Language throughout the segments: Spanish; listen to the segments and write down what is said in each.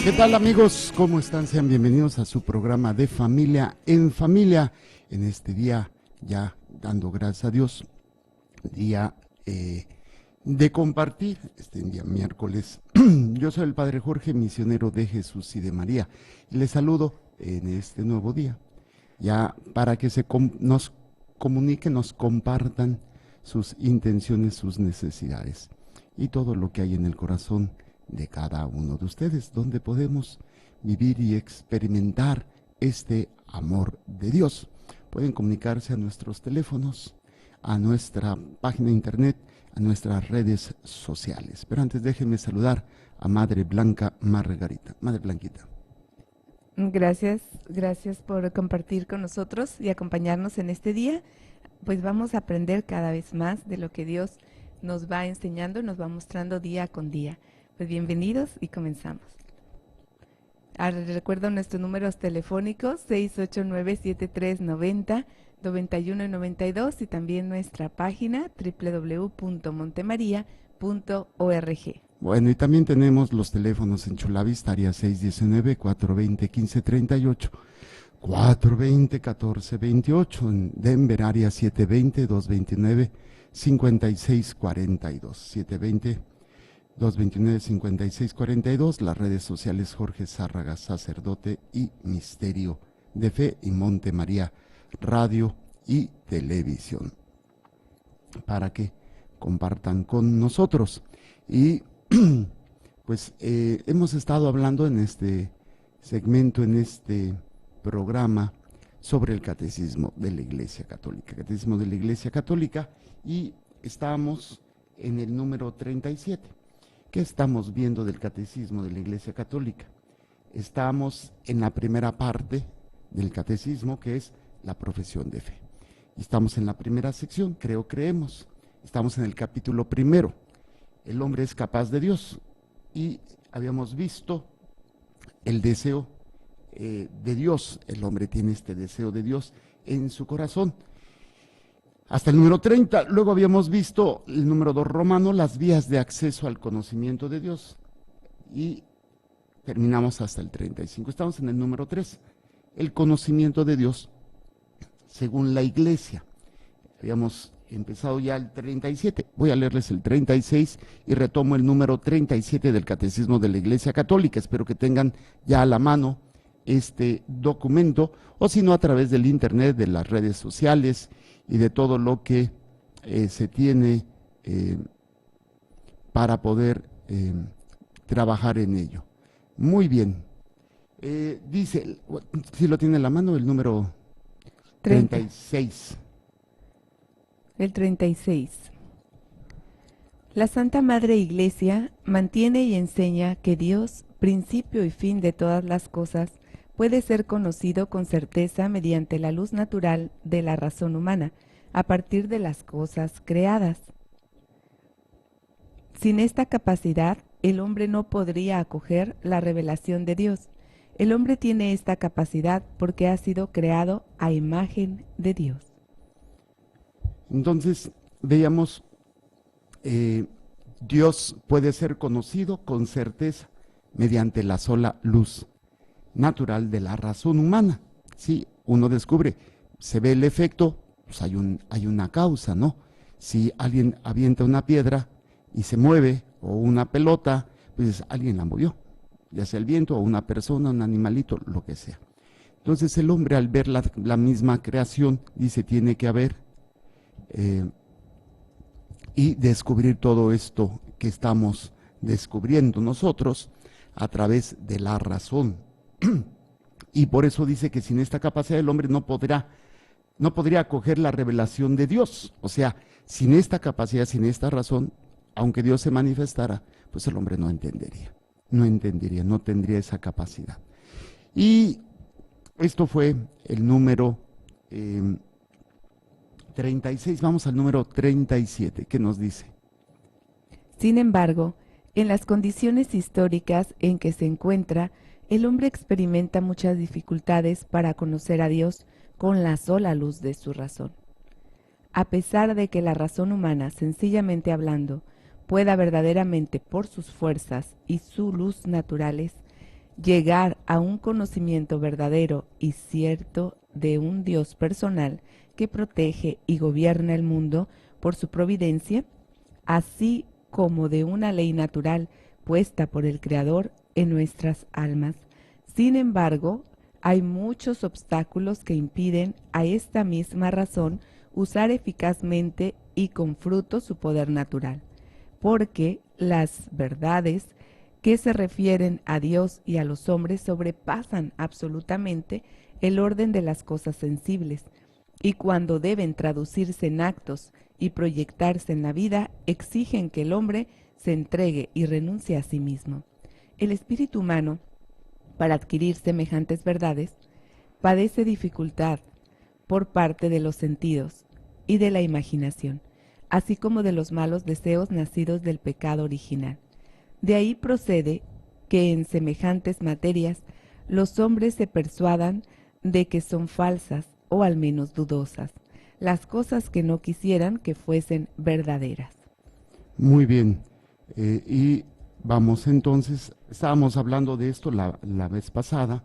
¿Qué tal, amigos? ¿Cómo están? Sean bienvenidos a su programa de Familia en Familia. En este día, ya dando gracias a Dios, día de compartir, este día miércoles. Yo soy el Padre Jorge, misionero de Jesús y de María, y les saludo en este nuevo día, ya para que nos comuniquen, nos compartan sus intenciones, sus necesidades y todo lo que hay en el corazón de cada uno de ustedes, donde podemos vivir y experimentar este amor de Dios. Pueden comunicarse a nuestros teléfonos, a nuestra página de internet, a nuestras redes sociales. Pero antes déjenme saludar a Madre Blanca Margarita. Madre Blanquita. Gracias por compartir con nosotros y acompañarnos en este día. Pues vamos a aprender cada vez más de lo que Dios nos va enseñando, nos va mostrando día con día. Pues bienvenidos y comenzamos. Ahora recuerdo nuestros números telefónicos 689-7390, 91 y 92 y también nuestra página www.montemaria.org. Bueno, y también tenemos los teléfonos en Chulavista, área 619-420-1538, 420-1428, en Denver, área 720-229-5642, 720-229-5642, las redes sociales Jorge Zárraga, Sacerdote y Misterio de Fe, y Monte María, Radio y Televisión, para que compartan con nosotros. Y pues hemos estado hablando en este segmento, en este programa, sobre el Catecismo de la Iglesia Católica. Catecismo de la Iglesia Católica, y estamos en el número 37. ¿Qué estamos viendo del Catecismo de la Iglesia Católica? Estamos en la primera parte del Catecismo, que es la profesión de fe. Estamos en la primera sección, creemos. Estamos en el capítulo primero. El hombre es capaz de Dios, y habíamos visto el deseo de Dios. El hombre tiene este deseo de Dios en su corazón. Hasta el número 30, luego habíamos visto el número 2 romano, las vías de acceso al conocimiento de Dios, y terminamos hasta el 35. Estamos en el número 3, el conocimiento de Dios según la Iglesia. Habíamos empezado ya el 37, voy a leerles el 36 y retomo el número 37 del Catecismo de la Iglesia Católica. Espero que tengan ya a la mano este documento, o si no, a través del internet, de las redes sociales y de todo lo que se tiene para poder trabajar en ello. Muy bien. Dice, si lo tiene en la mano, el número 36. El 36. La Santa Madre Iglesia mantiene y enseña que Dios, principio y fin de todas las cosas, puede ser conocido con certeza mediante la luz natural de la razón humana, a partir de las cosas creadas. Sin esta capacidad, el hombre no podría acoger la revelación de Dios. El hombre tiene esta capacidad porque ha sido creado a imagen de Dios. Entonces, veíamos, Dios puede ser conocido con certeza mediante la sola luz natural de la razón humana. Si uno descubre, se ve el efecto, pues hay una causa, ¿no? Si alguien avienta una piedra y se mueve, o una pelota, pues alguien la movió, ya sea el viento, o una persona, un animalito, lo que sea. Entonces el hombre, al ver la misma creación, dice, tiene que haber, y descubrir todo esto que estamos descubriendo nosotros a través de la razón. Y por eso dice que sin esta capacidad el hombre no podría acoger la revelación de Dios. O sea, sin esta capacidad, sin esta razón, aunque Dios se manifestara, pues el hombre no entendería, no tendría esa capacidad. Y esto fue el número 36. Vamos al número 37. ¿Qué nos dice? Sin embargo, en las condiciones históricas en que se encuentra, el hombre experimenta muchas dificultades para conocer a Dios con la sola luz de su razón. A pesar de que la razón humana, sencillamente hablando, pueda verdaderamente por sus fuerzas y su luz naturales llegar a un conocimiento verdadero y cierto de un Dios personal que protege y gobierna el mundo por su providencia, así como de una ley natural puesta por el Creador en nuestras almas. Sin embargo, hay muchos obstáculos que impiden a esta misma razón usar eficazmente y con fruto su poder natural, porque las verdades que se refieren a Dios y a los hombres sobrepasan absolutamente el orden de las cosas sensibles, y cuando deben traducirse en actos y proyectarse en la vida, exigen que el hombre se entregue y renuncie a sí mismo. El espíritu humano, para adquirir semejantes verdades, padece dificultad por parte de los sentidos y de la imaginación, así como de los malos deseos nacidos del pecado original. De ahí procede que en semejantes materias los hombres se persuadan de que son falsas o al menos dudosas, las cosas que no quisieran que fuesen verdaderas. Muy bien. Y vamos entonces, estábamos hablando de esto la vez pasada,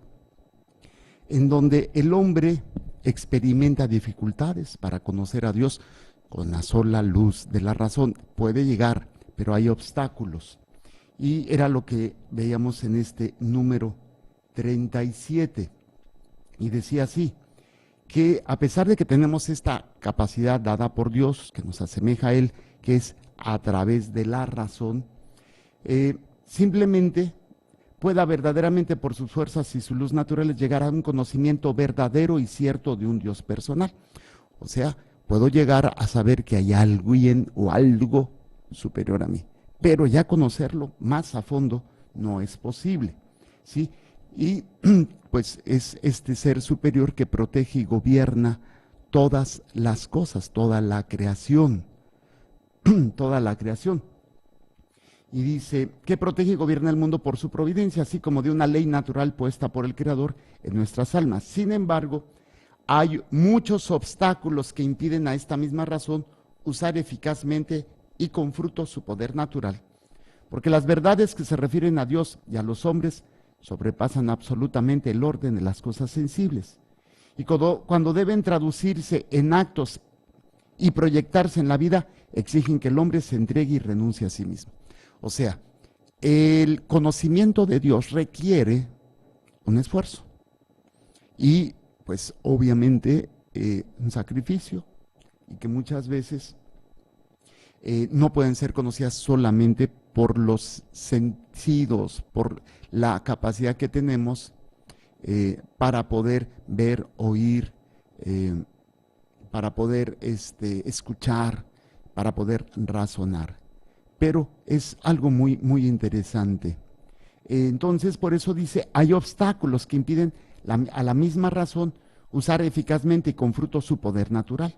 en donde el hombre experimenta dificultades para conocer a Dios con la sola luz de la razón. Puede llegar, pero hay obstáculos. Y era lo que veíamos en este número 37. Y decía así, que a pesar de que tenemos esta capacidad dada por Dios, que nos asemeja a Él, que es a través de la razón, simplemente pueda verdaderamente por sus fuerzas y su luz naturales llegar a un conocimiento verdadero y cierto de un Dios personal. O sea, puedo llegar a saber que hay alguien o algo superior a mí, pero ya conocerlo más a fondo no es posible, ¿sí? Y pues es este ser superior que protege y gobierna todas las cosas, toda la creación, toda la creación. Y dice que protege y gobierna el mundo por su providencia, así como de una ley natural puesta por el Creador en nuestras almas. Sin embargo, hay muchos obstáculos que impiden a esta misma razón usar eficazmente y con fruto su poder natural, porque las verdades que se refieren a Dios y a los hombres sobrepasan absolutamente el orden de las cosas sensibles. Y cuando deben traducirse en actos y proyectarse en la vida, exigen que el hombre se entregue y renuncie a sí mismo. O sea, el conocimiento de Dios requiere un esfuerzo y pues obviamente un sacrificio, y que muchas veces no pueden ser conocidas solamente por los sentidos, por la capacidad que tenemos para poder ver, oír, para poder escuchar, para poder razonar. Pero es algo muy, muy interesante. Entonces, por eso dice, hay obstáculos que impiden a la misma razón usar eficazmente y con fruto su poder natural.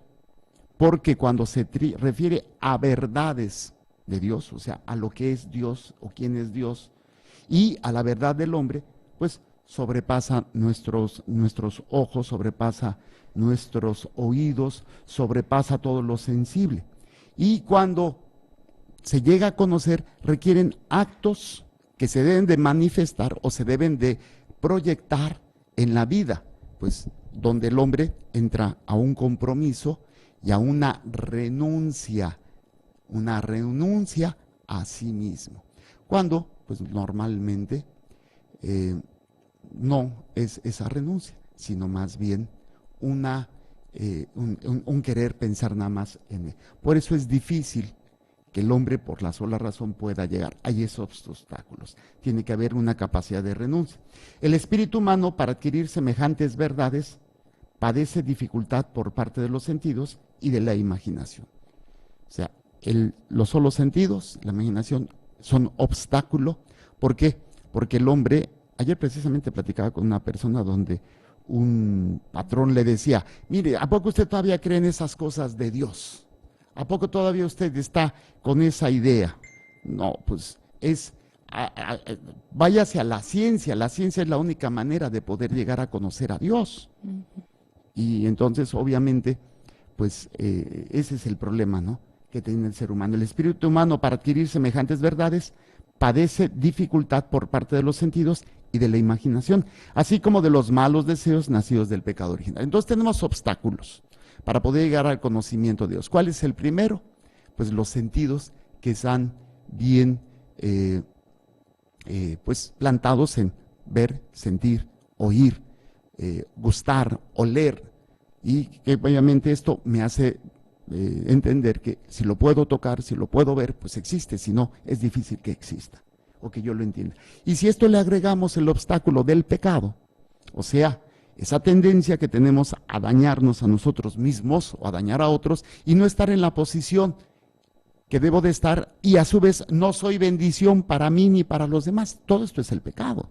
Porque cuando se refiere a verdades de Dios, o sea, a lo que es Dios o quién es Dios, y a la verdad del hombre, pues sobrepasa nuestros ojos, sobrepasa nuestros oídos, sobrepasa todo lo sensible. Y cuando se llega a conocer, requieren actos que se deben de manifestar o se deben de proyectar en la vida, pues donde el hombre entra a un compromiso y a una renuncia a sí mismo. Cuando, pues normalmente no es esa renuncia, sino más bien un querer pensar nada más en él. Por eso es difícil que el hombre por la sola razón pueda llegar. Hay esos obstáculos. Tiene que haber una capacidad de renuncia. El espíritu humano, para adquirir semejantes verdades, padece dificultad por parte de los sentidos y de la imaginación. O sea, los solos sentidos, la imaginación, son obstáculo. ¿Por qué? Porque el hombre, ayer precisamente platicaba con una persona donde un patrón le decía, mire, ¿a poco usted todavía cree en esas cosas de Dios? ¿A poco todavía usted está con esa idea? No, pues váyase a la ciencia es la única manera de poder llegar a conocer a Dios. Y entonces, obviamente, pues ese es el problema, ¿no?, que tiene el ser humano. El espíritu humano, para adquirir semejantes verdades, padece dificultad por parte de los sentidos y de la imaginación, así como de los malos deseos nacidos del pecado original. Entonces tenemos obstáculos para poder llegar al conocimiento de Dios. ¿Cuál es el primero? Pues los sentidos que están bien pues plantados en ver, sentir, oír, gustar, oler, y que obviamente esto me hace entender que si lo puedo tocar, si lo puedo ver, pues existe, si no, es difícil que exista o que yo lo entienda. Y si esto le agregamos el obstáculo del pecado, o sea, esa tendencia que tenemos a dañarnos a nosotros mismos o a dañar a otros y no estar en la posición que debo de estar, y a su vez no soy bendición para mí ni para los demás. Todo esto es el pecado.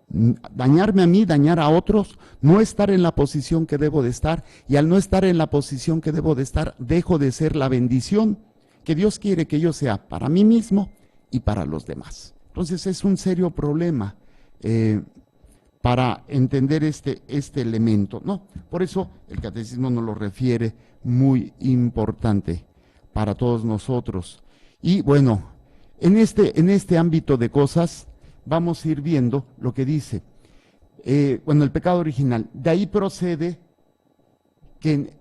Dañarme a mí, dañar a otros, no estar en la posición que debo de estar, y al no estar en la posición que debo de estar, dejo de ser la bendición que Dios quiere que yo sea para mí mismo y para los demás. Entonces es un serio problema para entender este elemento, ¿no? Por eso el catecismo nos lo refiere, muy importante para todos nosotros. Y bueno, en este ámbito de cosas vamos a ir viendo lo que dice, bueno, el pecado original. De ahí procede que en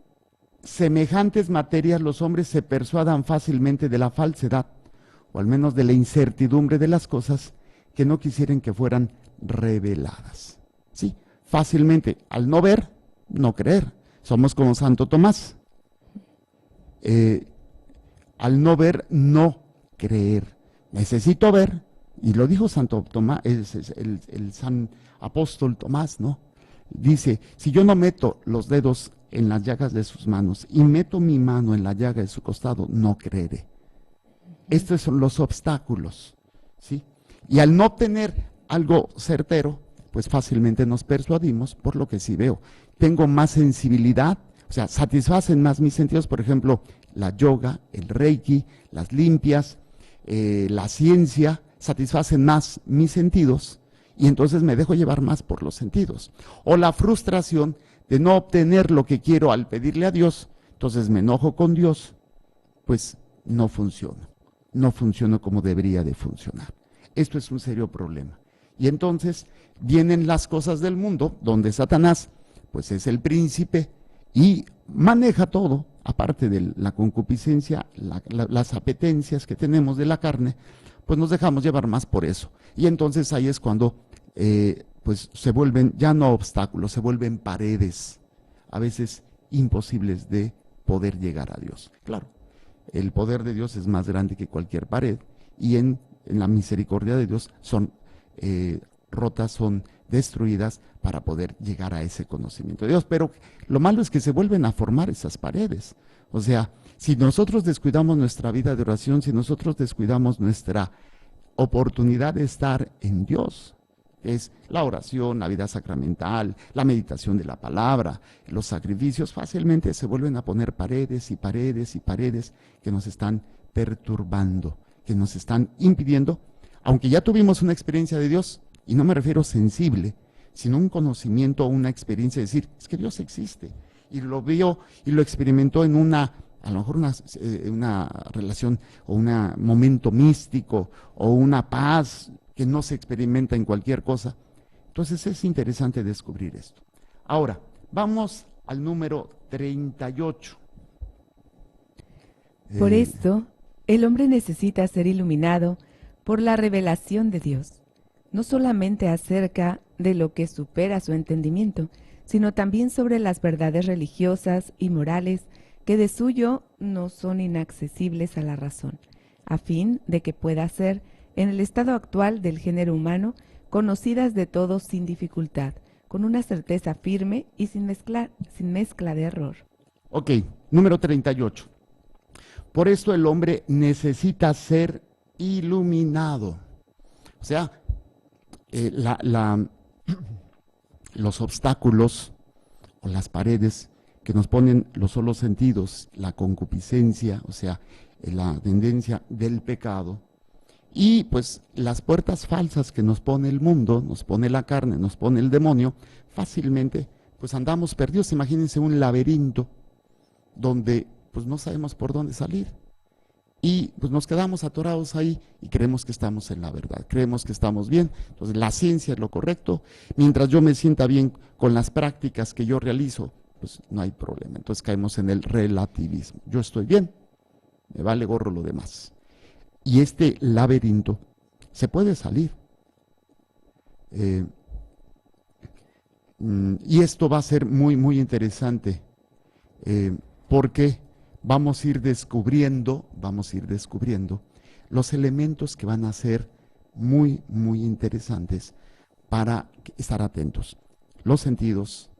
semejantes materias los hombres se persuadan fácilmente de la falsedad, o al menos de la incertidumbre de las cosas que no quisieran que fueran reveladas. Sí, fácilmente, al no ver, no creer. Somos como Santo Tomás. Al no ver, no creer. Necesito ver, y lo dijo Santo Tomás, el San Apóstol Tomás, ¿no? Dice, si yo no meto los dedos en las llagas de sus manos y meto mi mano en la llaga de su costado, no creeré. Estos son los obstáculos, ¿sí? Y al no tener algo certero, pues fácilmente nos persuadimos por lo que sí veo. Tengo más sensibilidad, o sea, satisfacen más mis sentidos, por ejemplo, la yoga, el reiki, las limpias, la ciencia, satisfacen más mis sentidos, y entonces me dejo llevar más por los sentidos. O la frustración de no obtener lo que quiero al pedirle a Dios, entonces me enojo con Dios, pues no funciona. No funciona como debería de funcionar. Esto es un serio problema. Y entonces vienen las cosas del mundo, donde Satanás, pues es el príncipe y maneja todo, aparte de la concupiscencia, las apetencias que tenemos de la carne, pues nos dejamos llevar más por eso. Y entonces ahí es cuando pues se vuelven ya no obstáculos, se vuelven paredes, a veces imposibles de poder llegar a Dios. Claro, el poder de Dios es más grande que cualquier pared, y en la misericordia de Dios son rotas, son destruidas para poder llegar a ese conocimiento de Dios. Pero lo malo es que se vuelven a formar esas paredes. O sea, si nosotros descuidamos nuestra vida de oración, si nosotros descuidamos nuestra oportunidad de estar en Dios, es la oración, la vida sacramental, la meditación de la palabra, los sacrificios, fácilmente se vuelven a poner paredes y paredes y paredes que nos están perturbando, que nos están impidiendo, aunque ya tuvimos una experiencia de Dios, y no me refiero sensible, sino un conocimiento o una experiencia de decir, es que Dios existe, y lo vio y lo experimentó en a lo mejor una relación o un momento místico o una paz que no se experimenta en cualquier cosa. Entonces es interesante descubrir esto. Ahora, vamos al número 38. Por esto, el hombre necesita ser iluminado por la revelación de Dios, no solamente acerca de lo que supera su entendimiento, sino también sobre las verdades religiosas y morales que de suyo no son inaccesibles a la razón, a fin de que pueda ser, en el estado actual del género humano, conocidas de todos sin dificultad, con una certeza firme y sin mezcla de error. Ok, número 38. Por esto el hombre necesita ser iluminado. O sea, los obstáculos o las paredes que nos ponen los solos sentidos, la concupiscencia, o sea, la tendencia del pecado, y pues las puertas falsas que nos pone el mundo, nos pone la carne, nos pone el demonio, fácilmente pues andamos perdidos. Imagínense un laberinto donde pues no sabemos por dónde salir. y pues nos quedamos atorados ahí y creemos que estamos en la verdad, creemos que estamos bien. Entonces la ciencia es lo correcto, mientras yo me sienta bien con las prácticas que yo realizo, pues no hay problema. Entonces caemos en el relativismo. Yo estoy bien, me vale gorro lo demás. Y este laberinto se puede salir. Y esto va a ser muy, muy interesante, porque vamos a ir descubriendo los elementos que van a ser muy, muy interesantes para estar atentos. Los sentidos,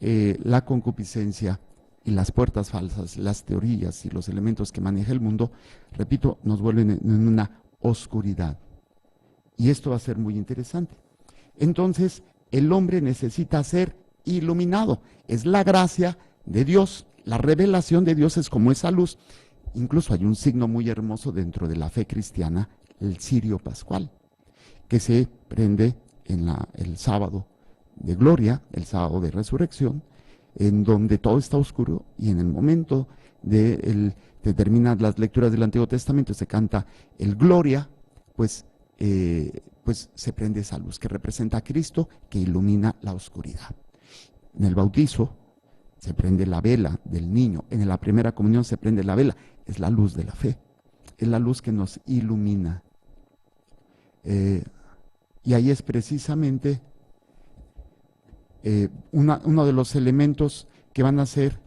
la concupiscencia y las puertas falsas, las teorías y los elementos que maneja el mundo, repito, nos vuelven en una oscuridad. Y esto va a ser muy interesante. Entonces, el hombre necesita ser iluminado. Es la gracia de Dios, la revelación de Dios es como esa luz. Incluso hay un signo muy hermoso dentro de la fe cristiana, el cirio pascual, que se prende en el sábado de gloria, el sábado de resurrección, en donde todo está oscuro y en el momento de terminan las lecturas del Antiguo Testamento, se canta el gloria, pues se prende esa luz que representa a Cristo, que ilumina la oscuridad. En el bautizo se prende la vela del niño, en la primera comunión se prende la vela, es la luz de la fe, es la luz que nos ilumina. Y ahí es precisamente uno de los elementos que van a ser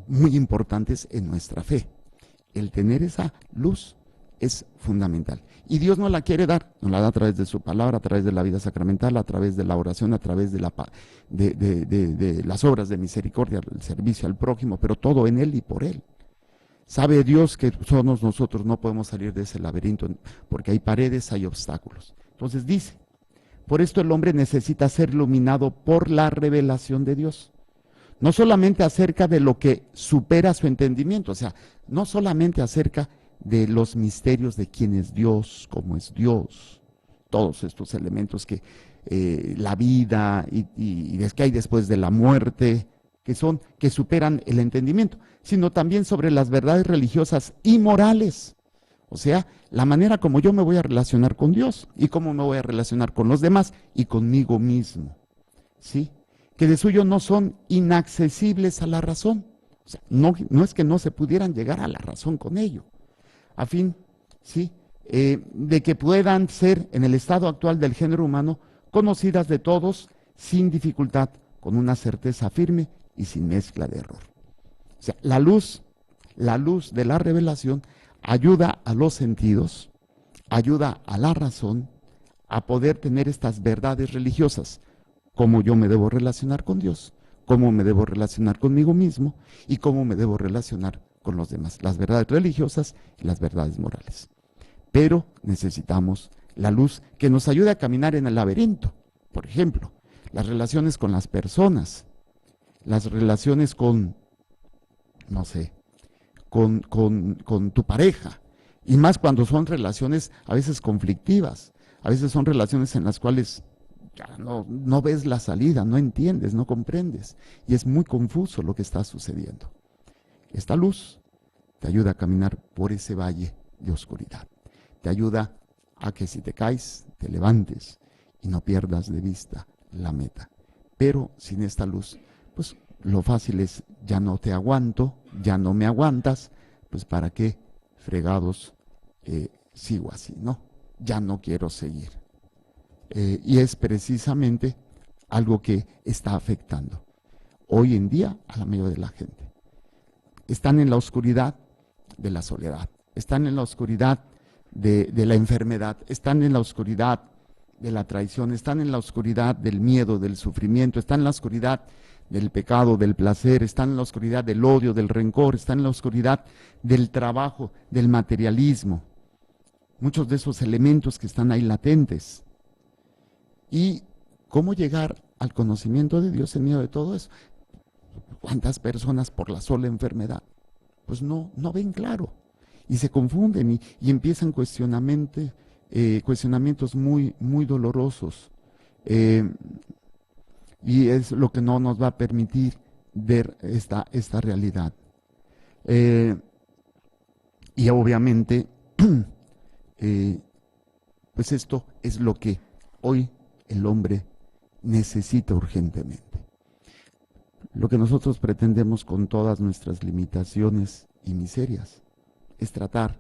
muy importantes en nuestra fe. El tener esa luz es fundamental. Y Dios nos la quiere dar, nos la da a través de su palabra, a través de la vida sacramental, a través de la oración, a través de las obras de misericordia, el servicio al prójimo, pero todo en Él y por Él. Sabe Dios que somos nosotros, no podemos salir de ese laberinto, porque hay paredes, hay obstáculos. Entonces dice, por esto el hombre necesita ser iluminado por la revelación de Dios. No solamente acerca de lo que supera su entendimiento, o sea, no solamente acerca de los misterios de quién es Dios, cómo es Dios, todos estos elementos que la vida y que hay después de la muerte, que superan el entendimiento, sino también sobre las verdades religiosas y morales. O sea, la manera como yo me voy a relacionar con Dios y cómo me voy a relacionar con los demás y conmigo mismo. ¿Sí? Que de suyo no son inaccesibles a la razón. O sea, no es que no se pudieran llegar a la razón con ello. A fin, ¿sí? De que puedan ser, en el estado actual del género humano, conocidas de todos sin dificultad, con una certeza firme y sin mezcla de error. O sea, la luz de la revelación ayuda a los sentidos, ayuda a la razón a poder tener estas verdades religiosas, cómo yo me debo relacionar con Dios, cómo me debo relacionar conmigo mismo y cómo me debo relacionar con los demás, las verdades religiosas y las verdades morales. Pero necesitamos la luz que nos ayude a caminar en el laberinto. Por ejemplo, las relaciones con las personas, las relaciones con, no sé, con tu pareja, y más cuando son relaciones a veces conflictivas, a veces son relaciones en las cuales ya no ves la salida, no entiendes, no comprendes, y es muy confuso lo que está sucediendo. Esta luz te ayuda a caminar por ese valle de oscuridad, te ayuda a que si te caes, te levantes y no pierdas de vista la meta. Pero sin esta luz, pues lo fácil es, ya no te aguanto, ya no me aguantas, pues para qué fregados sigo así, ¿no? Ya no quiero seguir. Y es precisamente algo que está afectando hoy en día a la mayoría de la gente. Están en la oscuridad de la soledad, están en la oscuridad de la enfermedad, están en la oscuridad de la traición, están en la oscuridad del miedo, del sufrimiento, están en la oscuridad del pecado, del placer, están en la oscuridad del odio, del rencor, están en la oscuridad del trabajo, del materialismo. Muchos de esos elementos que están ahí latentes. ¿Y cómo llegar al conocimiento de Dios en medio de todo eso? ¿Cuántas personas por la sola enfermedad? Pues no ven claro y se confunden y empiezan cuestionamientos muy, muy dolorosos. Y es lo que no nos va a permitir ver esta realidad. Y obviamente, pues esto es lo que hoy el hombre necesita urgentemente. Lo que nosotros pretendemos con todas nuestras limitaciones y miserias es tratar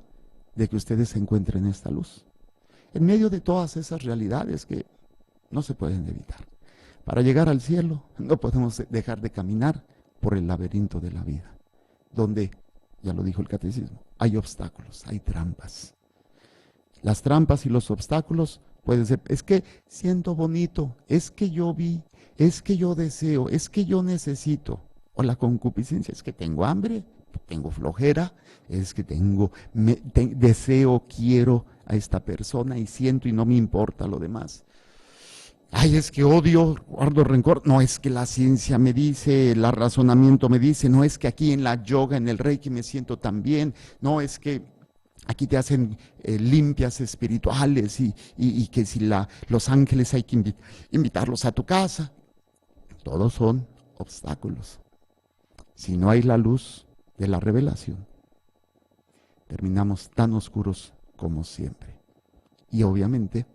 de que ustedes encuentren esta luz en medio de todas esas realidades que no se pueden evitar. Para llegar al cielo no podemos dejar de caminar por el laberinto de la vida, donde, ya lo dijo el catecismo, hay obstáculos, hay trampas. Las trampas y los obstáculos pueden ser, es que siento bonito, es que yo vi, es que yo deseo, es que yo necesito. O la concupiscencia, es que tengo hambre, tengo flojera, es que deseo, quiero a esta persona y siento y no me importa lo demás. Ay, es que odio, guardo rencor. No, es que la ciencia me dice, el razonamiento me dice, no es que aquí en la yoga, en el reiki me siento tan bien, no es que aquí te hacen limpias espirituales y que si los ángeles hay que invitarlos a tu casa. Todos son obstáculos. Si no hay la luz de la revelación, terminamos tan oscuros como siempre. Y obviamente,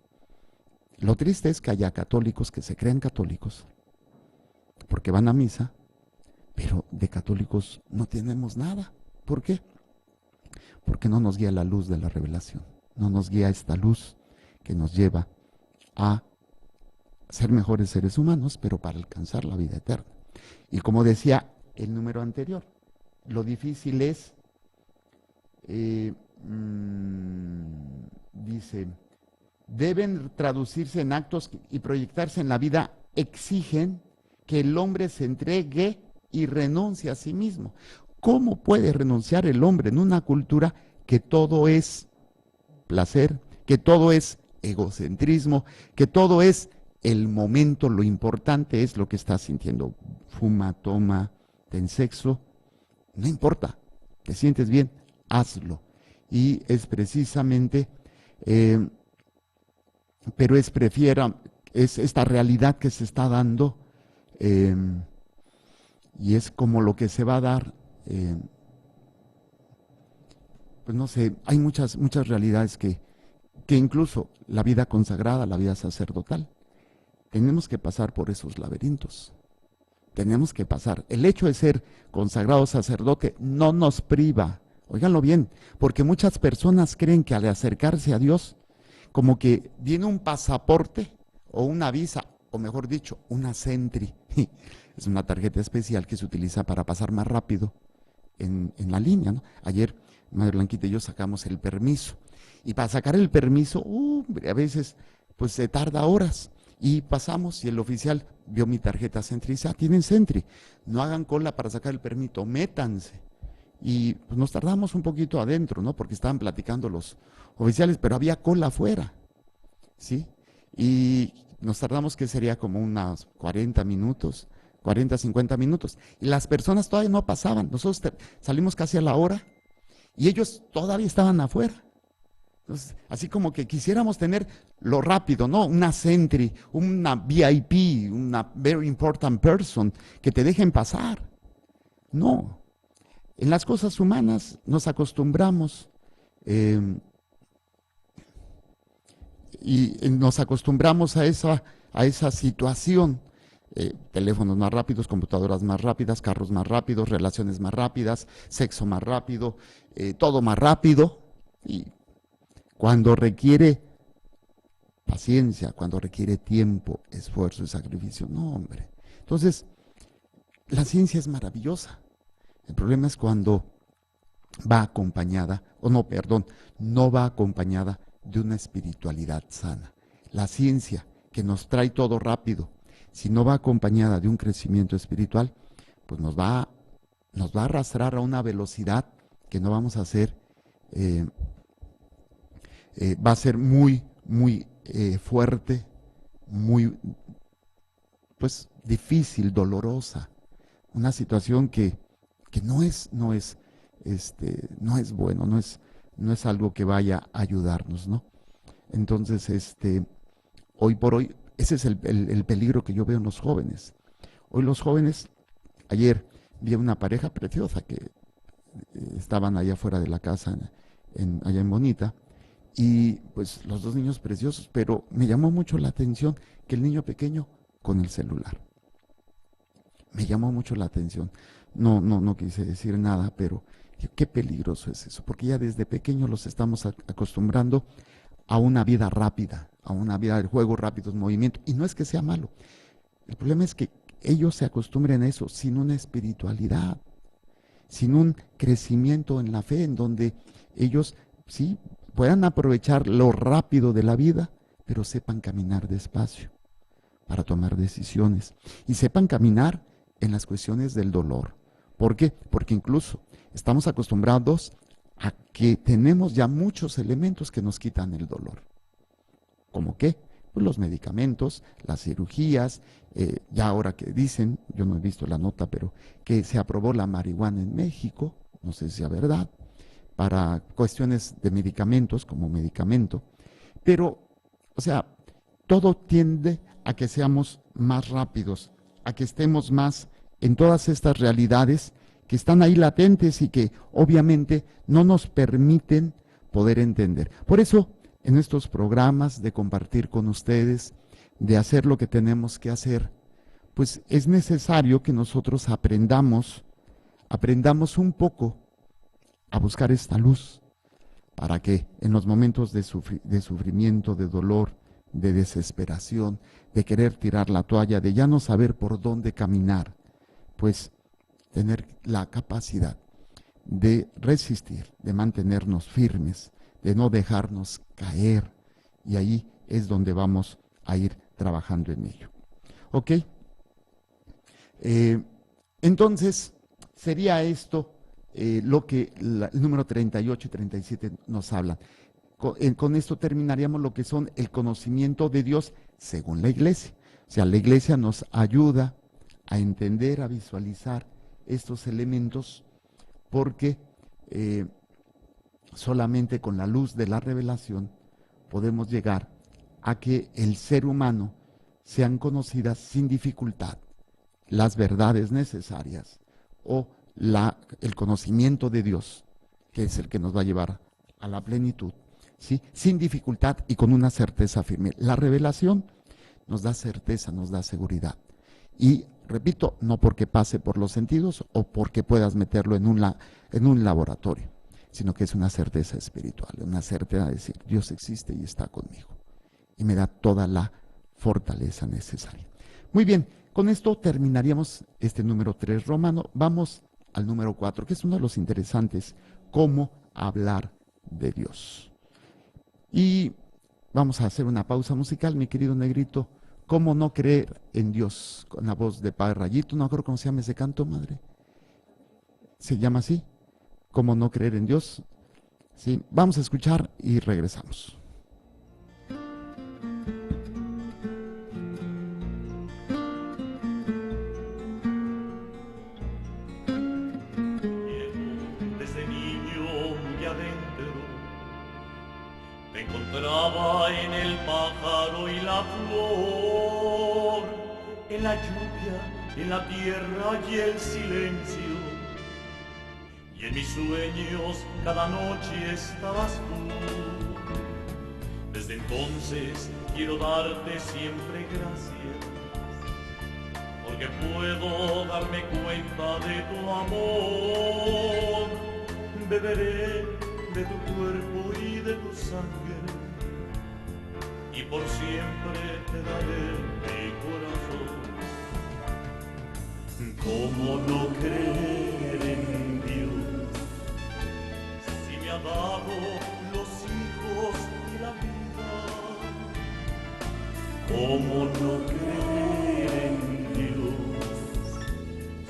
lo triste es que haya católicos que se creen católicos porque van a misa, pero de católicos no tenemos nada. ¿Por qué? Porque no nos guía la luz de la revelación, no nos guía esta luz que nos lleva a ser mejores seres humanos, pero para alcanzar la vida eterna. Y como decía el número anterior, lo difícil es, dice, deben traducirse en actos y proyectarse en la vida, exigen que el hombre se entregue y renuncie a sí mismo. ¿Cómo puede renunciar el hombre en una cultura que todo es placer, que todo es egocentrismo, que todo es el momento, lo importante es lo que estás sintiendo? Fuma, toma, ten sexo, no importa, te sientes bien, hazlo. Y es precisamente, pero es esta realidad que se está dando, y es como lo que se va a dar, pues no sé, hay muchas realidades que incluso la vida consagrada, la vida sacerdotal, tenemos que pasar por esos laberintos. Tenemos que pasar. El hecho de ser consagrado sacerdote no nos priva, óiganlo bien, porque muchas personas creen que al acercarse a Dios, como que viene un pasaporte o una visa, o mejor dicho, una Sentry. Es una tarjeta especial que se utiliza para pasar más rápido en la línea, ¿no? Ayer, Madre Blanquita y yo sacamos el permiso. Y para sacar el permiso, a veces, pues se tarda horas. Y pasamos y el oficial vio mi tarjeta Sentry y dice, tienen Sentry. No hagan cola para sacar el permiso, métanse. Y pues nos tardamos un poquito adentro, ¿no? Porque estaban platicando los oficiales, pero había cola afuera, ¿sí? Y nos tardamos, que sería como unos 40 minutos, 40, 50 minutos. Y las personas todavía no pasaban. Nosotros salimos casi a la hora y ellos todavía estaban afuera. Entonces, así como que quisiéramos tener lo rápido, ¿no? Una Sentry, una VIP, una Very Important Person, que te dejen pasar. No. En las cosas humanas nos acostumbramos y nos acostumbramos a esa situación. Teléfonos más rápidos, computadoras más rápidas, carros más rápidos, relaciones más rápidas, sexo más rápido, todo más rápido. Y cuando requiere paciencia, cuando requiere tiempo, esfuerzo y sacrificio, no, hombre. Entonces, la ciencia es maravillosa. El problema es cuando va acompañada, no va acompañada de una espiritualidad sana. La ciencia, que nos trae todo rápido, si no va acompañada de un crecimiento espiritual, pues nos va a arrastrar a una velocidad que no vamos a hacer, va a ser muy, muy fuerte, muy, pues, difícil, dolorosa. Una situación que no es bueno, no es algo que vaya a ayudarnos, ¿no? Entonces, hoy por hoy, ese es el peligro que yo veo en los jóvenes. Hoy los jóvenes, ayer vi una pareja preciosa que estaban allá afuera de la casa allá en Bonita, y pues los dos niños preciosos, pero me llamó mucho la atención que el niño pequeño con el celular. Me llamó mucho la atención. No quise decir nada, pero qué peligroso es eso, porque ya desde pequeños los estamos acostumbrando a una vida rápida, a una vida de juegos rápidos, movimiento, y no es que sea malo. El problema es que ellos se acostumbren a eso sin una espiritualidad, sin un crecimiento en la fe, en donde ellos sí puedan aprovechar lo rápido de la vida, pero sepan caminar despacio para tomar decisiones y sepan caminar en las cuestiones del dolor. ¿Por qué? Porque incluso estamos acostumbrados a que tenemos ya muchos elementos que nos quitan el dolor. ¿Cómo qué? Pues los medicamentos, las cirugías, ya ahora que dicen, yo no he visto la nota, pero que se aprobó la marihuana en México, no sé si es verdad, para cuestiones de medicamentos como medicamento, pero, o sea, todo tiende a que seamos más rápidos, a que estemos más en todas estas realidades que están ahí latentes y que obviamente no nos permiten poder entender. Por eso, en estos programas de compartir con ustedes, de hacer lo que tenemos que hacer, pues es necesario que nosotros aprendamos un poco a buscar esta luz, para que en los momentos de sufrimiento, de dolor, de desesperación, de querer tirar la toalla, de ya no saber por dónde caminar, pues tener la capacidad de resistir, de mantenernos firmes, de no dejarnos caer, y ahí es donde vamos a ir trabajando en ello. ¿Ok? Entonces, sería esto lo que el número 38 y 37 nos hablan. Con esto terminaríamos lo que son el conocimiento de Dios según la iglesia. O sea, la iglesia nos ayuda a entender, a visualizar estos elementos, porque solamente con la luz de la revelación podemos llegar a que el ser humano sean conocidas sin dificultad las verdades necesarias o el conocimiento de Dios, que es el que nos va a llevar a la plenitud, ¿sí? Sin dificultad y con una certeza firme. La revelación nos da certeza, nos da seguridad. Y repito, no porque pase por los sentidos o porque puedas meterlo en un laboratorio, sino que es una certeza espiritual, una certeza de decir, Dios existe y está conmigo. Y me da toda la fortaleza necesaria. Muy bien, con esto terminaríamos este número 3 romano. Vamos al número 4, que es uno de los interesantes, cómo hablar de Dios. Y vamos a hacer una pausa musical, mi querido Negrito. ¿Cómo no creer en Dios? Con la voz de Padre Rayito, no me acuerdo cómo se llama ese canto, madre. ¿Se llama así? ¿Cómo no creer en Dios? Sí, vamos a escuchar y regresamos. Desde niño muy adentro me encontraba en el pájaro y la flor, en la lluvia, en la tierra y el silencio. Y en mis sueños cada noche estabas tú. Desde entonces quiero darte siempre gracias, porque puedo darme cuenta de tu amor. Beberé de tu cuerpo y de tu sangre, y por siempre te daré mi corazón. ¿Cómo no creer en Dios si me ha dado los hijos y la vida? ¿Cómo no creer en Dios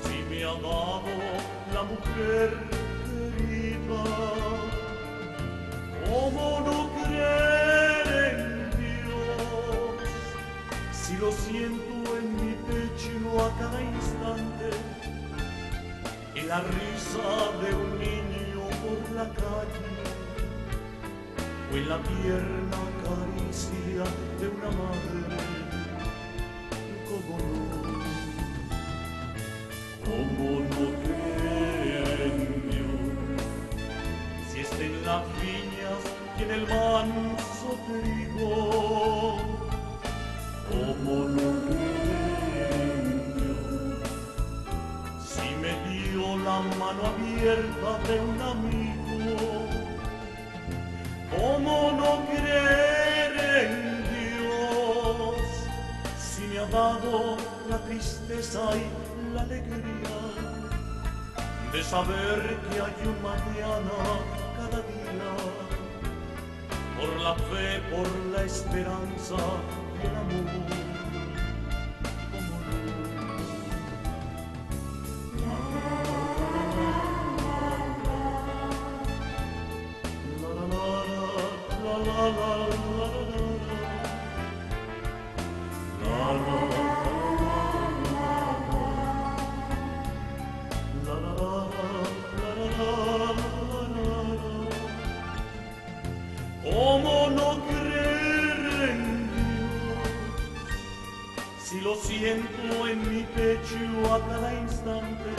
si me ha dado la mujer querida? ¿Cómo no creer en Dios si lo siento en mi pecho a cada instante, en la risa de un niño por la calle, o en la tierna caricia de una madre? ¿Cómo no creer en Dios si está en la vida ¿Cómo no creer en Dios? Si me dio la mano abierta de un amigo, ¿cómo no creer en Dios? Si me ha dado la tristeza y la alegría de saber que hay un mañana cada día, por la fe, por la esperanza y el amor. ¿Cómo no? La, la, la, la, la, la, la. ¿Cómo no creer en Dios? Si lo siento en mi pecho a cada instante,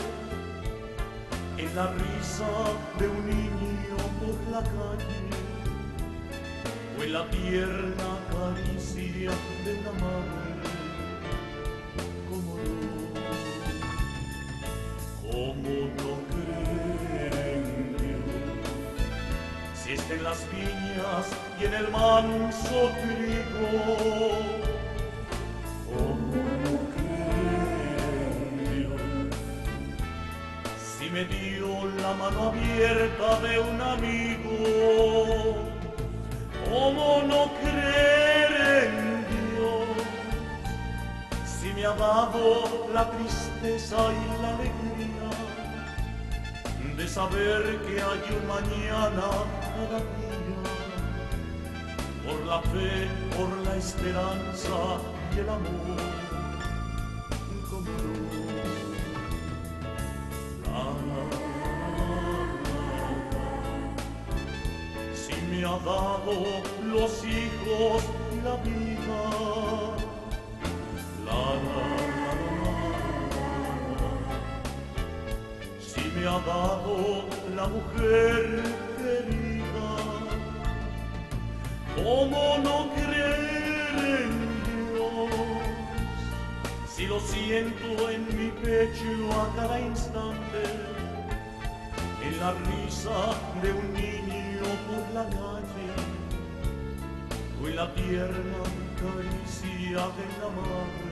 en la risa de un niño por la calle, o en la tierna caricia de una madre. ¿Cómo no? ¿Cómo no creer en Dios? Si está en las viñas y en el manso trigo, ¿cómo no creer en Dios? Si me dio la mano abierta de un amigo, ¿cómo no creer en Dios? Si me ha dado la tristeza y la alegría de saber que hay un mañana cada día, por la fe, por la esperanza y el amor. ¿Cómo no? Si me ha dado los hijos y la vida, si me ha dado la mujer querida, ¿cómo no creer en Dios? Si lo siento en mi pecho a cada instante, en la risa de un niño por la calle, o en la tierna caricia de la madre.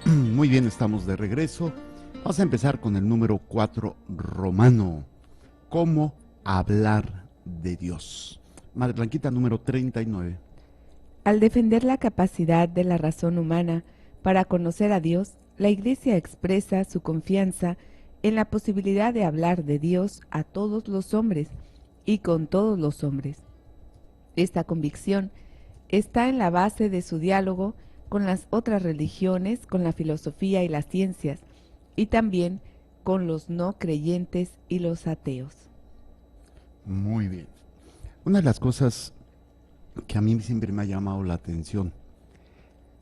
Muy bien, estamos de regreso. Vamos a empezar con el número 4 romano. ¿Cómo hablar de Dios? Madre Blanquita, número 39. Al defender la capacidad de la razón humana para conocer a Dios, la Iglesia expresa su confianza en la posibilidad de hablar de Dios a todos los hombres y con todos los hombres. Esta convicción está en la base de su diálogo con las otras religiones, con la filosofía y las ciencias, y también con los no creyentes y los ateos. Muy bien. Una de las cosas que a mí siempre me ha llamado la atención,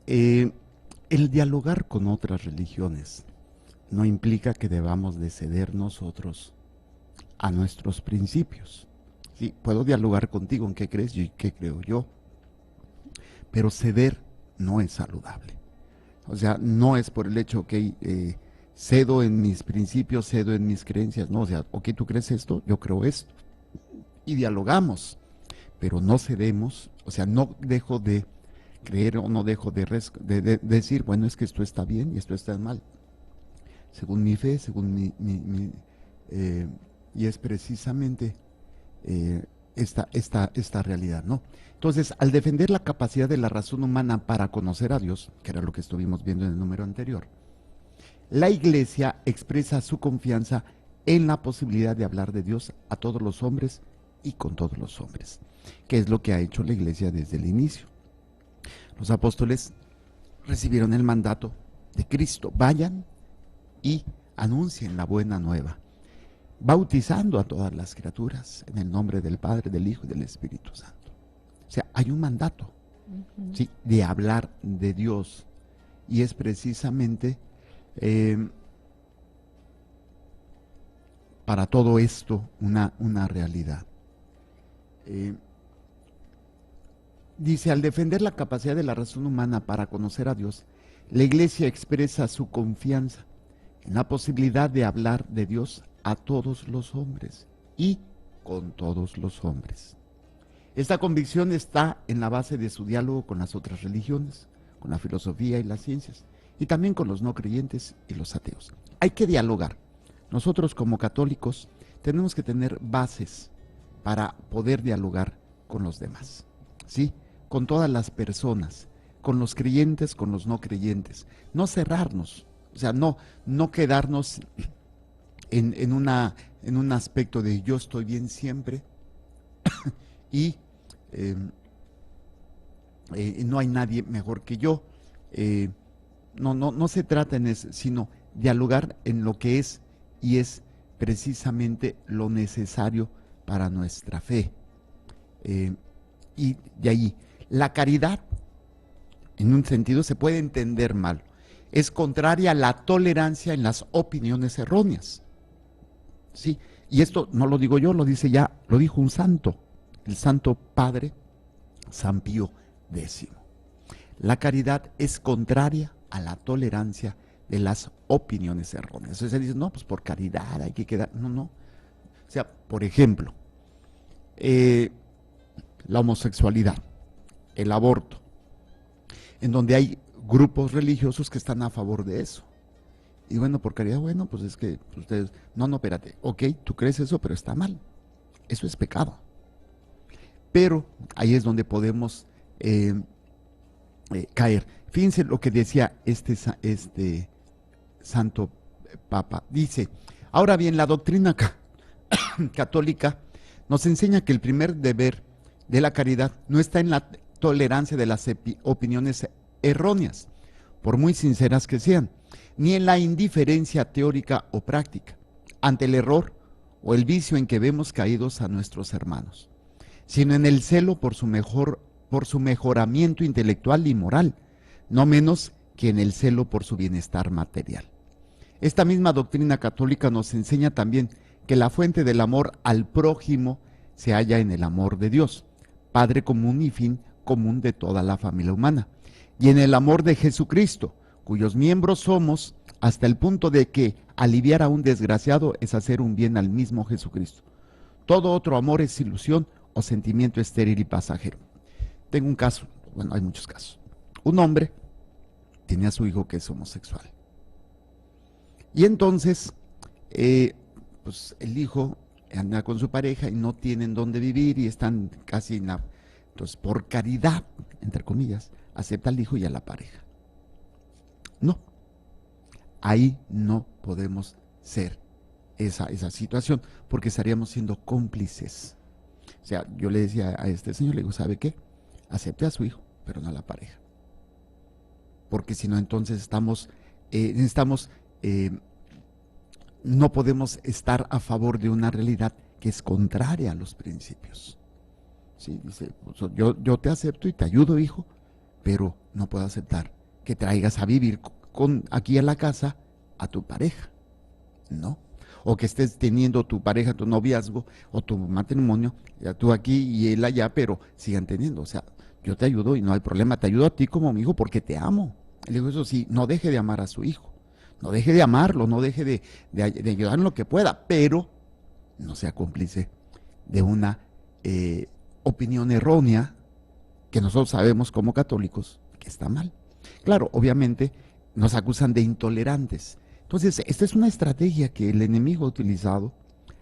el dialogar con otras religiones no implica que debamos de ceder nosotros a nuestros principios. Sí, puedo dialogar contigo en qué crees y qué creo yo, pero ceder no es saludable. O sea, no es por el hecho que cedo en mis principios, cedo en mis creencias, no, o sea, ok, tú crees esto, yo creo esto, y dialogamos, pero no cedemos, o sea, no dejo de creer o no dejo de decir, bueno, es que esto está bien y esto está mal, según mi fe, según y es precisamente esta realidad, ¿no? Entonces, al defender la capacidad de la razón humana para conocer a Dios, que era lo que estuvimos viendo en el número anterior, la Iglesia expresa su confianza en la posibilidad de hablar de Dios a todos los hombres y con todos los hombres, que es lo que ha hecho la Iglesia desde el inicio. Los apóstoles recibieron el mandato de Cristo: vayan y anuncien la buena nueva, bautizando a todas las criaturas en el nombre del Padre, del Hijo y del Espíritu Santo. O sea, hay un mandato, ¿sí?, de hablar de Dios, y es precisamente para todo esto una realidad. Dice, al defender la capacidad de la razón humana para conocer a Dios, la Iglesia expresa su confianza en la posibilidad de hablar de Dios a todos los hombres y con todos los hombres. Esta convicción está en la base de su diálogo con las otras religiones, con la filosofía y las ciencias, y también con los no creyentes y los ateos. Hay que dialogar. Nosotros como católicos tenemos que tener bases para poder dialogar con los demás, ¿sí? Con todas las personas, con los creyentes, con los no creyentes. No cerrarnos, o sea, no quedarnos en un aspecto de yo estoy bien siempre y no hay nadie mejor que yo. No se trata en eso, sino dialogar en lo que es y es precisamente lo necesario para nuestra fe. Y de ahí, la caridad, en un sentido, se puede entender mal. Es contraria a la tolerancia en las opiniones erróneas. ¿Sí? Y esto no lo digo yo, lo dijo un santo, el Santo Padre San Pío X. La caridad es contraria a la tolerancia de las opiniones erróneas. Entonces se dice, no, pues por caridad hay que quedar. No. O sea, por ejemplo, la homosexualidad, el aborto, en donde hay grupos religiosos que están a favor de eso. Y bueno, por caridad, bueno, pues es que ustedes, no, espérate, ok, tú crees eso, pero está mal. Eso es pecado. Pero ahí es donde podemos caer. Fíjense lo que decía este Santo Papa. Dice, ahora bien, la doctrina católica nos enseña que el primer deber de la caridad no está en la tolerancia de las opiniones erróneas, por muy sinceras que sean, ni en la indiferencia teórica o práctica, ante el error o el vicio en que vemos caídos a nuestros hermanos, sino en el celo por su mejoramiento intelectual y moral, no menos que en el celo por su bienestar material. Esta misma doctrina católica nos enseña también que la fuente del amor al prójimo se halla en el amor de Dios, Padre común y fin común de toda la familia humana, y en el amor de Jesucristo, cuyos miembros somos, hasta el punto de que aliviar a un desgraciado es hacer un bien al mismo Jesucristo. Todo otro amor es ilusión o sentimiento estéril y pasajero. Tengo un caso, bueno, hay muchos casos. Un hombre tenía a su hijo que es homosexual. Y entonces, pues el hijo anda con su pareja y no tienen dónde vivir y están casi entonces, por caridad, entre comillas, acepta al hijo y a la pareja. No, ahí no podemos ser esa situación, porque estaríamos siendo cómplices. O sea, yo le decía a este señor, le digo, ¿sabe qué? Acepte a su hijo, pero no a la pareja. Porque si no, entonces no podemos estar a favor de una realidad que es contraria a los principios. Sí, dice, yo te acepto y te ayudo, hijo, pero no puedo aceptar que traigas a vivir aquí a la casa a tu pareja, ¿no? O que estés teniendo tu pareja, tu noviazgo o tu matrimonio, ya tú aquí y él allá, pero sigan teniendo. O sea, yo te ayudo y no hay problema, te ayudo a ti como mi hijo porque te amo. Le digo, eso sí, no deje de amar a su hijo, no deje de amarlo, no deje de ayudar en lo que pueda, pero no sea cómplice de una opinión errónea que nosotros sabemos como católicos que está mal. Claro, obviamente nos acusan de intolerantes. Entonces, esta es una estrategia que el enemigo ha utilizado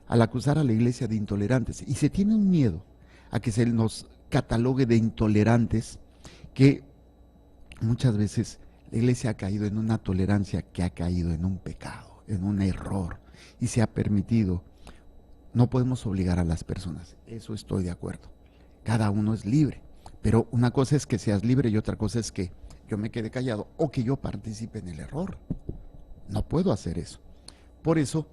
al acusar a la iglesia de intolerantes. Y se tiene un miedo a que se nos catalogue de intolerantes, que muchas veces la iglesia ha caído en una tolerancia que ha caído en un pecado, en un error, y se ha permitido. No podemos obligar a las personas, eso estoy de acuerdo. Cada uno es libre, pero una cosa es que seas libre y otra cosa es que yo me quede callado o que yo participe en el error. No puedo hacer eso. Por eso,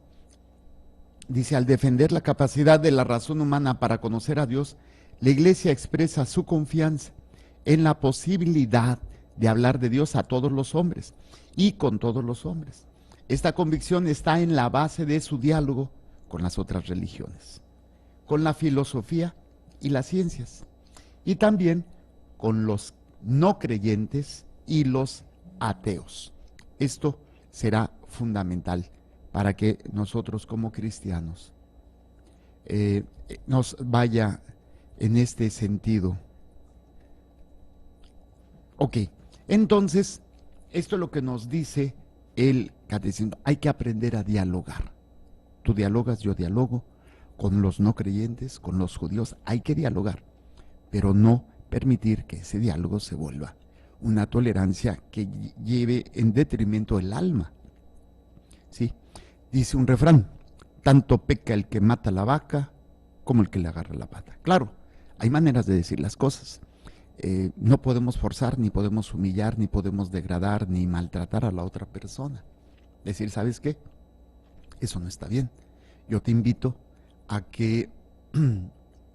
dice, al defender la capacidad de la razón humana para conocer a Dios, la iglesia expresa su confianza en la posibilidad de hablar de Dios a todos los hombres y con todos los hombres. Esta convicción está en la base de su diálogo con las otras religiones, con la filosofía y las ciencias, y también con los no creyentes y los ateos. Esto será fundamental para que nosotros como cristianos nos vaya en este sentido. Ok, entonces, esto es lo que nos dice el catecismo. Hay que aprender a dialogar. Tú dialogas, yo dialogo con los no creyentes, con los judíos. Hay que dialogar, pero no permitir que ese diálogo se vuelva una tolerancia que lleve en detrimento el alma. ¿Sí? Dice un refrán: tanto peca el que mata la vaca como el que le agarra la pata. Claro, hay maneras de decir las cosas. No podemos forzar, ni podemos humillar, ni podemos degradar, ni maltratar a la otra persona. Decir, ¿sabes qué? Eso no está bien. Yo te invito a que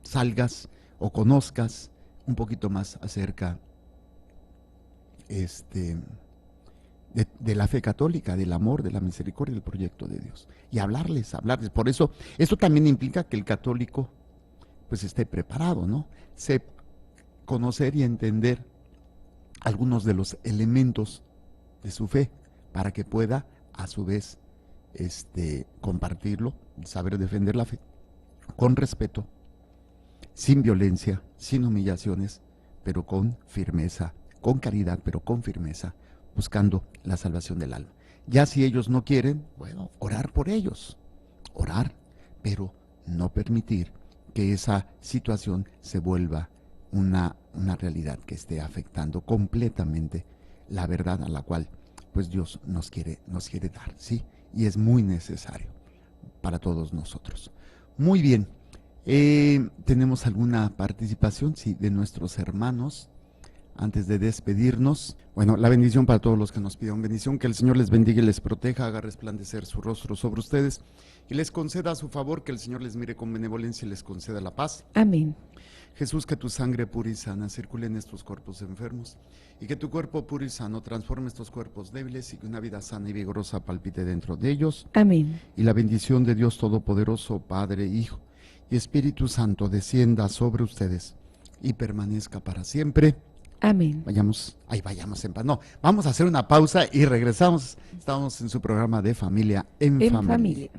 salgas o conozcas un poquito más acerca de la fe católica, del amor, de la misericordia, del proyecto de Dios. Y hablarles. Por eso, esto también implica que el católico pues esté preparado, ¿no? Conocer y entender algunos de los elementos de su fe para que pueda a su vez compartirlo, saber defender la fe con respeto, sin violencia, sin humillaciones, pero con firmeza, con caridad, pero con firmeza, buscando la salvación del alma. Ya si ellos no quieren, bueno, orar por ellos, orar, pero no permitir que esa situación se vuelva una realidad que esté afectando completamente la verdad a la cual pues Dios nos quiere dar, ¿sí? Y es muy necesario para todos nosotros. Muy bien, ¿tenemos alguna participación, sí, de nuestros hermanos antes de despedirnos? Bueno, la bendición para todos los que nos pidieron bendición, que el Señor les bendiga y les proteja, haga resplandecer su rostro sobre ustedes y les conceda a su favor, que el Señor les mire con benevolencia y les conceda la paz. Amén. Jesús, que tu sangre pura y sana circule en estos cuerpos enfermos y que tu cuerpo puro y sano transforme estos cuerpos débiles y que una vida sana y vigorosa palpite dentro de ellos. Amén. Y la bendición de Dios Todopoderoso, Padre, Hijo y Espíritu Santo descienda sobre ustedes y permanezca para siempre. Amén. Vayamos en paz. No, vamos a hacer una pausa y regresamos. Estamos en su programa de Familia en Familia.